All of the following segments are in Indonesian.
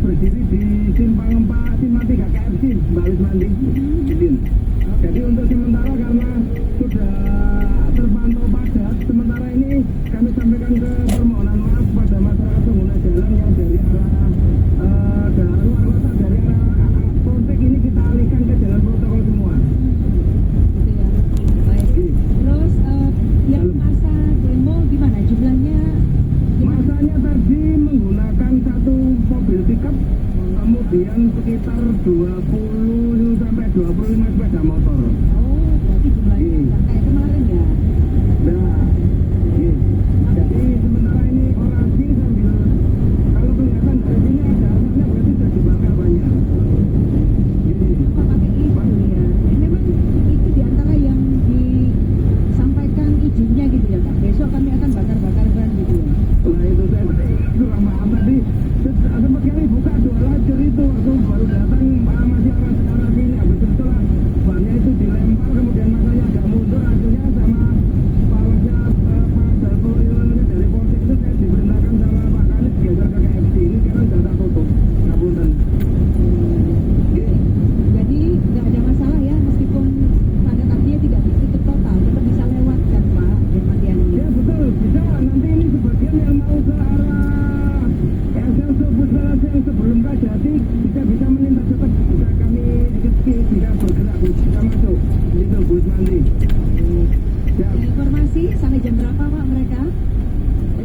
berdiri di simpang 4 simpang 3 KFC Mbak Wismanti. Jadi untuk sementara karena sudah terpantau padat, sementara ini kami sampaikan ke permohonan maaf pada masyarakat pengguna jalan yang dari arah luar kota, dari arah Polsek ini kita alihkan ke jalan protokol semua. Gitu ya. Baik. Terus yang masa demo gimana jumlahnya? Masanya tadi menggunakan satu mobil pickup, kemudian sekitar 20 sampai 25 sepeda motor. Oh, berarti jumlahnya nggak kayak kemarin ya? Nah, jadi sementara ini orasi sambil kalau kelihatan dari sini ada asapnya berarti sudah dibakar banyak. Apa pakai itu ya? Memang itu diantara yang disampaikan izinnya gitu ya Kak? Besok kami akan bakar-bakarkan gitu ya? Nah itu saya kurang paham tadi. Sempat kali buka 2 lajur itu, aku baru datang masih orasinya. Habis itulah bannya itu dilempar, kemudian masanya agak mundur, akhirnya sama pawasnya Pak Darpo dari Polsek itu saya diperintahkan sama Pak Kanit geser ke KFC ini sekarang sudah tak tutup. Ngapunten. Jadi nggak ada masalah ya meskipun pada artinya tidak ditutup total, tetap bisa lewat kan Pak Jematian ini? Ya betul, bisa nanti ini sebagian yang mau ke arah SL Sobus yang sebelum Kajati bisa melintas, tetap bisa kami bisa bergerak, bisa masuk itu Bu Wismanti. Ya, Ada informasi sampai jam berapa Pak mereka?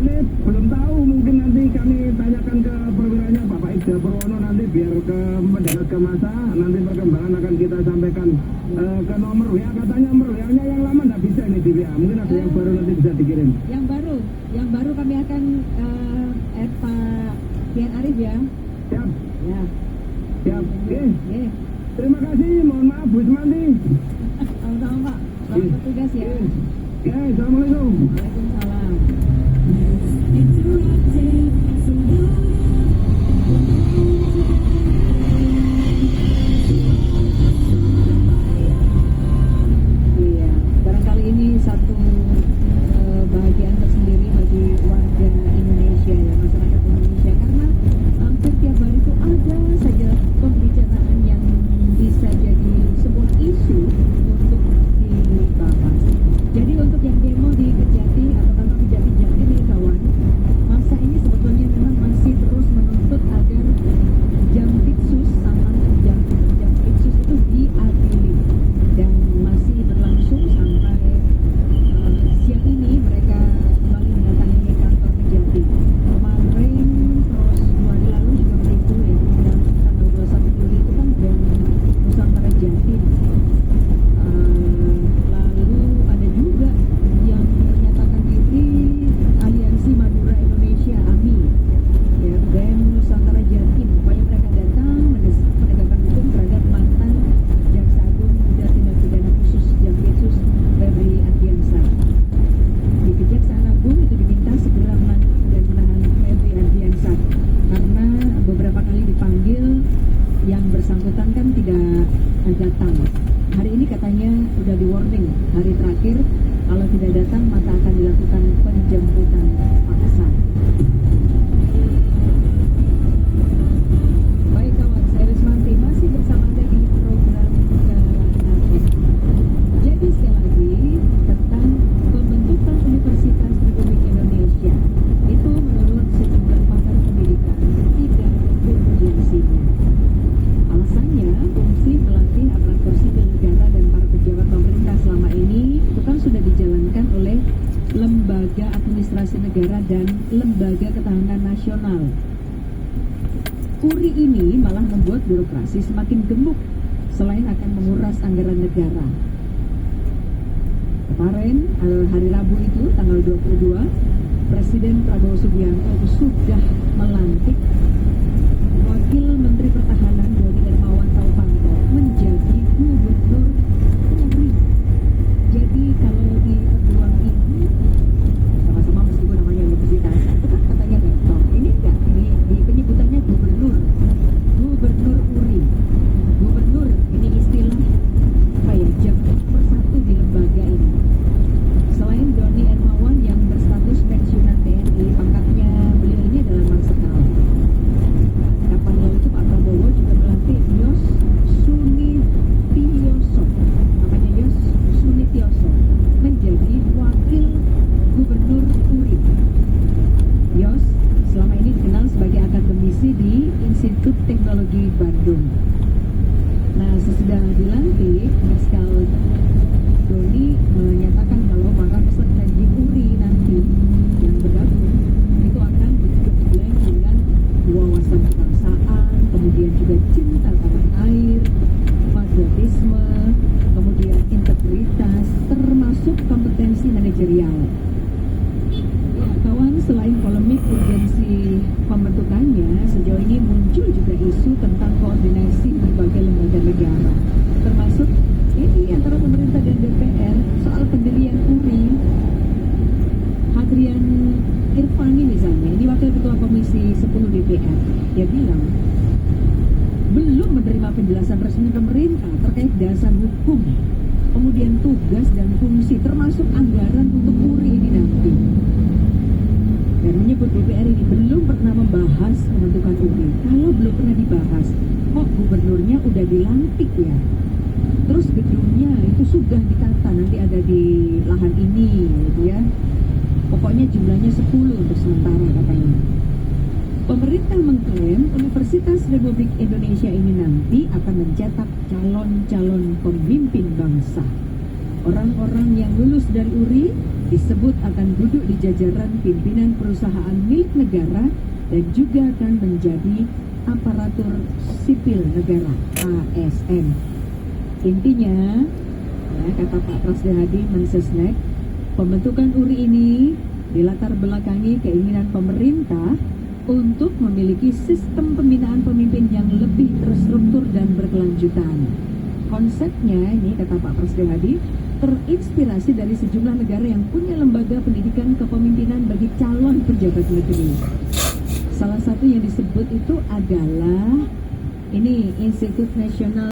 ini belum tahu, mungkin nanti kami tanyakan ke perwiranya Bapak Ida Purwono nanti biar ke mendarat ke masa, nanti perkembangan akan kita sampaikan ke nomor WA, katanya nomor WA-nya yang lama nggak bisa ini di WA, mungkin ada yang baru nanti bisa dikirim. Yang baru kami akan add Pak Kian Arif ya. Siap, Ya. siap, oke. Oke. Terima kasih, mohon maaf Bu Wismanti. Sama-sama Pak. Selamat bertugas ya. Ya, assalamualaikum. Waalaikumsalam. Iya, barangkali ini satu bahagian tersendiri bagi warga Indonesia ya, masyarakat Indonesia, karena hampir tiap hari itu ada saja pembicaraan yang bisa jadi sebuah isu untuk dibahas. Jadi untuk yang demo di Kejati atau kantor Kejati Jatim ini kawan, masa ini sebetulnya memang masih terus menuntut agar Jampitsus sama Jampitsus itu diadili, dan masih berlangsung sampai siang ini mereka kembali mendatangi kantor Kejati. Kemarin terus 2 hari lalu juga begitu ya, tanggal 21 Juli itu kan dan Nusantara Jatim. Lalu ada juga yang menyatakan diri Aliansi Madura Indonesia AMI ya, BEM Nusantara Jatim. Pokoknya mereka datang mendesak penegakan hukum terhadap mantan Jaksa Agung Muda Tindak Pidana Khusus Jampitsus Febri Ardiansah. Di Kejaksaan Agung itu diminta segera menangkap dan menahan Febri Ardiansah karena beberapa kali dipanggil yang bersangkutan kan tidak datang. Hari ini katanya sudah di warning, hari terakhir kalau tidak datang maka akan dilakukan penjemputan paksa. Baik kawan, saya Wismanti masih bersama Anda di program Jalan. Jadi sekali lagi tentang pembentukan Universitas Republik Indonesia itu menurut sejumlah pakar pendidikan tidak ada urgensinya. Alasannya fungsi melatih aparatur sipil negara dan para pejabat pemerintah selama ini itu kan sudah dijalankan oleh Lembaga Administrasi Negara dan Lembaga Ketahanan Nasional. URI ini malah membuat birokrasi semakin gemuk selain akan menguras anggaran negara. Kemarin hari Rabu itu tanggal 22 Presiden Prabowo Subianto sudah melantik Wakil Menteri Pertahanan Doni Hermawan Taufanto menjadi Gubernur URI. Jadi kalau di perguruan tinggi sama-sama meskipun namanya universitas itu kan katanya rektor, ini enggak, ini di penyebutannya gubernur URI. Gubernur ini istilah apa ya, jabat persatu di lembaga ini. Selain Doni Hermawan yang berstatus pensiunan TNI, pangkatnya beliau ini adalah marsekal. Teknologi Bandung. Nah, sesudah dilantik, Marskal Doni menyatakan kalau para peserta di URI nanti yang bergabung itu akan bergebleng dengan wawasan kebangsaan, kemudian juga cinta tanah air, patriotisme, kemudian integritas, termasuk kompetensi manajerial. Ya, kawan, selain polemik urgensi pembentukannya, sejauh ini muncul juga isu tentang koordinasi berbagai lembaga negara, termasuk ini antara pemerintah dan DPR soal pendirian URI. Hadrian Irfani misalnya, ini wakil ketua komisi 10 DPR, dia bilang belum menerima penjelasan resmi pemerintah terkait dasar hukum, kemudian tugas dan fungsi, termasuk anggaran untuk URI ini nanti. Dan menyebut DPR ini belum pernah membahas pembentukan URI. Kalau belum pernah dibahas, kok gubernurnya udah dilantik ya? Terus gedungnya itu sudah ditata, nanti ada di lahan ini gitu ya. Pokoknya jumlahnya 10 untuk sementara katanya. Pemerintah mengklaim Universitas Republik Indonesia ini nanti akan mencetak calon-calon pemimpin bangsa. Orang-orang yang lulus dari URI disebut akan duduk di jajaran pimpinan perusahaan milik negara dan juga akan menjadi aparatur sipil negara (ASN). Intinya, ya, kata Pak Prasdehadi Mensesnek, pembentukan URI ini dilatar belakangi keinginan pemerintah untuk memiliki sistem pembinaan pemimpin yang lebih terstruktur dan berkelanjutan. Konsepnya ini, kata Pak Prasdehadi, terinspirasi dari sejumlah negara yang punya lembaga pendidikan kepemimpinan bagi calon pejabat negeri. Salah satu yang disebut itu adalah ini Institut Nasional